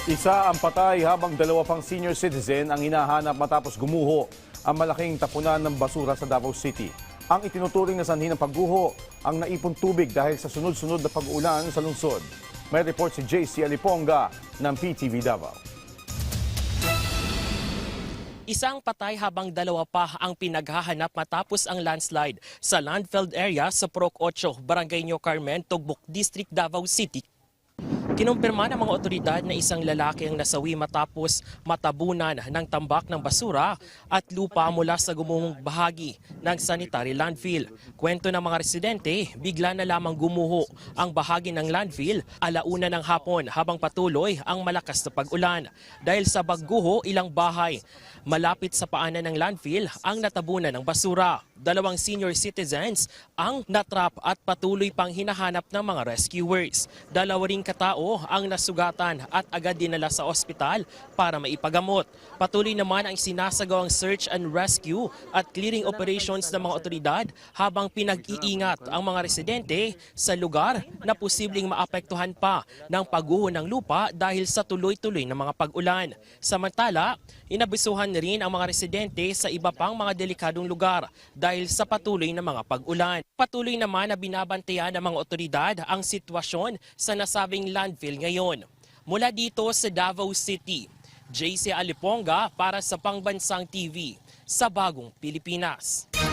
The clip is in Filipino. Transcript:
Isa ang patay habang dalawa pang senior citizen ang hinahanap matapos gumuho ang malaking tapunan ng basura sa Davao City. Ang itinuturing na sanhi ng pagguho ang naipon tubig dahil sa sunod-sunod na pag-ulan sa lungsod. May report si JC Aliponga ng PTV Davao. Isang patay habang dalawa pa ang pinaghahanap matapos ang landslide sa landfilled area sa Purok 8, Barangay New Carmen, Tugbok District, Davao City. Kinumpirma ng mga otoridad na isang lalaki ang nasawi matapos matabunan ng tambak ng basura at lupa mula sa gumuhong bahagi ng sanitary landfill. Kwento ng mga residente, bigla na lamang gumuho ang bahagi ng landfill alauna ng hapon habang patuloy ang malakas na pag-ulan. Dahil sa bagguho, ilang bahay malapit sa paanan ng landfill ang natabunan ng basura. Dalawang senior citizens ang natrap at patuloy pang hinahanap ng mga rescuers. Dalawa ring katao ang nasugatan at agad dinala sa ospital para maipagamot. Patuloy naman ang sinasagawang search and rescue at clearing operations ng mga otoridad habang pinag-iingat ang mga residente sa lugar na posibleng maapektuhan pa ng pagguho ng lupa dahil sa tuloy-tuloy na mga pag-ulan. Samantala, inabisuhan rin ang mga residente sa iba pang mga delikadong lugar dahil sa patuloy na mga pag-ulan. Patuloy naman na binabantayan ng mga otoridad ang sitwasyon sa nasabing landfill ngayon. Mula dito sa Davao City, JC Aliponga para sa Pangbansang TV sa Bagong Pilipinas.